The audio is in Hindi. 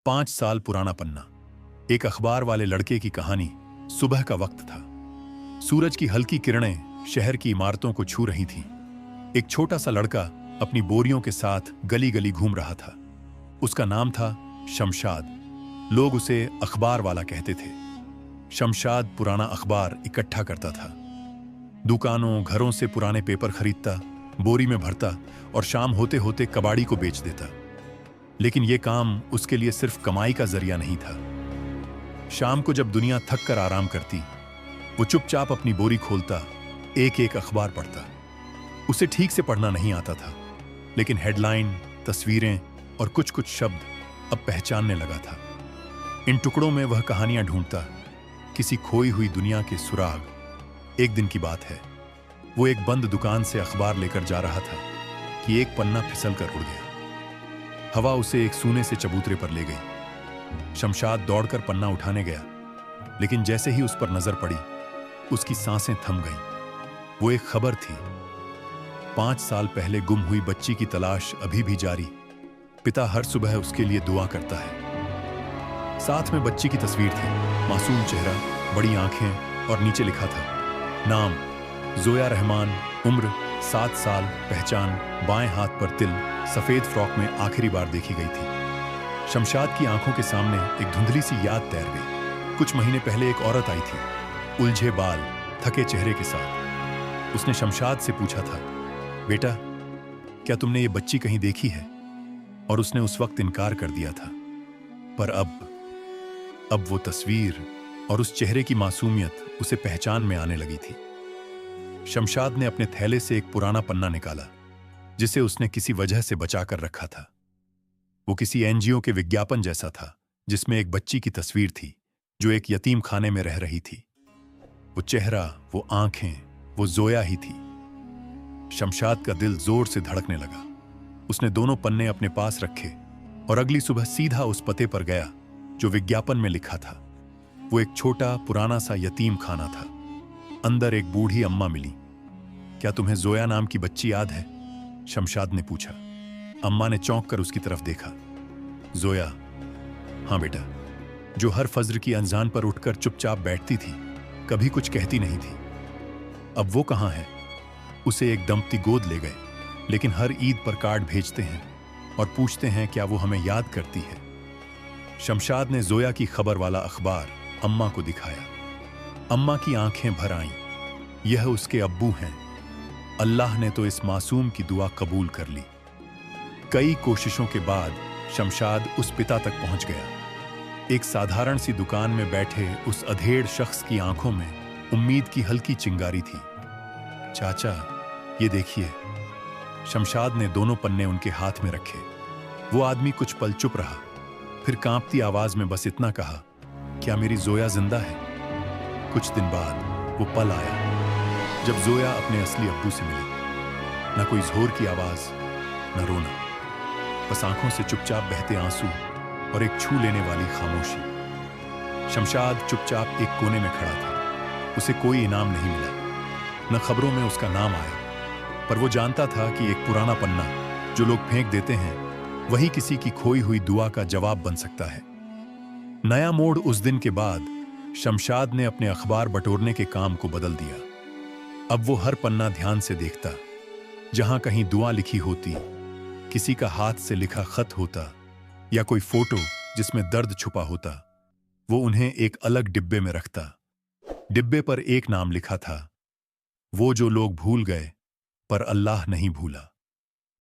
5 साल पुराना पन्ना। एक अखबार वाले लड़के की कहानी। सुबह का वक्त था। सूरज की हल्की किरणें शहर की इमारतों को छू रही थीं। एक छोटा सा लड़का अपनी बोरियों के साथ गली गली घूम रहा था। उसका नाम था शमशाद। लोग उसे अखबार वाला कहते थे। शमशाद पुराना अखबार इकट्ठा करता था। दुकानों घरों से पुराने पेपर खरीदता, बोरी में भरता और शाम होते होते कबाड़ी को बेच देता। लेकिन यह काम उसके लिए सिर्फ कमाई का जरिया नहीं था। शाम को जब दुनिया थक कर आराम करती, वो चुपचाप अपनी बोरी खोलता, एक एक अखबार पढ़ता। उसे ठीक से पढ़ना नहीं आता था, लेकिन हेडलाइन, तस्वीरें और कुछ कुछ शब्द अब पहचानने लगा था। इन टुकड़ों में वह कहानियां ढूंढता, किसी खोई हुई दुनिया के सुराग। एक दिन की बात है, वो एक बंद दुकान से अखबार लेकर जा रहा था कि एक पन्ना फिसल कर उड़ गया। हवा उसे एक सूने से चबूतरे पर ले गई। शमशाद दौड़कर पन्ना उठाने गया, लेकिन जैसे ही उस पर नजर पड़ी, उसकी सांसें थम गईं। वो एक खबर थी। 5 साल पहले गुम हुई बच्ची की तलाश अभी भी जारी। पिता हर सुबह उसके लिए दुआ करता है। साथ में बच्ची की तस्वीर थी, मासूम चेहरा, बड़ी आंखें और नीचे लिखा था नाम जोया रहमान, उम्र 7 साल, पहचान बाएं हाथ पर तिल, सफेद फ्रॉक में आखिरी बार देखी गई थी। शमशाद की आंखों के सामने एक धुंधली सी याद तैर गई। कुछ महीने पहले एक औरत आई थी, उलझे बाल, थके चेहरे के साथ। उसने शमशाद से पूछा था, बेटा, क्या तुमने ये बच्ची कहीं देखी है? और उसने उस वक्त इनकार कर दिया था। पर अब वो तस्वीर और उस चेहरे की मासूमियत उसे पहचान में आने लगी थी। शमशाद ने अपने थैले से एक पुराना पन्ना निकाला, जिसे उसने किसी वजह से बचाकर रखा था। वो किसी एनजीओ के विज्ञापन जैसा था, जिसमें एक बच्ची की तस्वीर थी जो एक यतीम खाने में रह रही थी। वो चेहरा, वो आंखें, वो जोया ही थी। शमशाद का दिल जोर से धड़कने लगा। उसने दोनों पन्ने अपने पास रखे और अगली सुबह सीधा उस पते पर गया जो विज्ञापन में लिखा था। वो एक छोटा पुराना सा यतीम खाना था। अंदर एक बूढ़ी अम्मा मिली। क्या तुम्हें जोया नाम की बच्ची याद है? शमशाद ने पूछा। अम्मा ने चौंक कर उसकी तरफ देखा। जोया? हाँ बेटा, जो हर फज्र की अज़ान पर उठकर चुपचाप बैठती थी, कभी कुछ कहती नहीं थी। अब वो कहाँ है? उसे एक दंपति गोद ले गए, लेकिन हर ईद पर कार्ड भेजते हैं और पूछते हैं क्या वो हमें याद करती है। शमशाद ने जोया की खबर वाला अखबार अम्मा को दिखाया। अम्मा की आंखें भर आईं। यह उसके अब्बू हैं। अल्लाह ने तो इस मासूम की दुआ कबूल कर ली। कई कोशिशों के बाद शमशाद उस पिता तक पहुंच गया। एक साधारण सी दुकान में बैठे उस अधेड़ शख्स की आंखों में उम्मीद की हल्की चिंगारी थी। चाचा, ये देखिए। शमशाद ने दोनों पन्ने उनके हाथ में रखे। वो आदमी कुछ पल चुप रहा, फिर कांपती आवाज में बस इतना कहा, क्या मेरी जोया जिंदा है? कुछ दिन बाद वो पल आया जब जोया अपने असली अब्बू से मिली। न कोई जोर की आवाज, न रोना, बस आंखों से चुपचाप बहते आंसू और एक छू लेने वाली खामोशी। शमशाद चुपचाप एक कोने में खड़ा था। उसे कोई इनाम नहीं मिला, न खबरों में उसका नाम आया, पर वो जानता था कि एक पुराना पन्ना जो लोग फेंक देते हैं, वही किसी की खोई हुई दुआ का जवाब बन सकता है। नया मोड़ उस दिन के बाद शमशाद ने अपने अखबार बटोरने के काम को बदल दिया। अब वो हर पन्ना ध्यान से देखता। जहां कहीं दुआ लिखी होती, किसी का हाथ से लिखा खत होता या कोई फोटो जिसमें दर्द छुपा होता, वो उन्हें एक अलग डिब्बे में रखता। डिब्बे पर एक नाम लिखा था, वो जो लोग भूल गए पर अल्लाह नहीं भूला।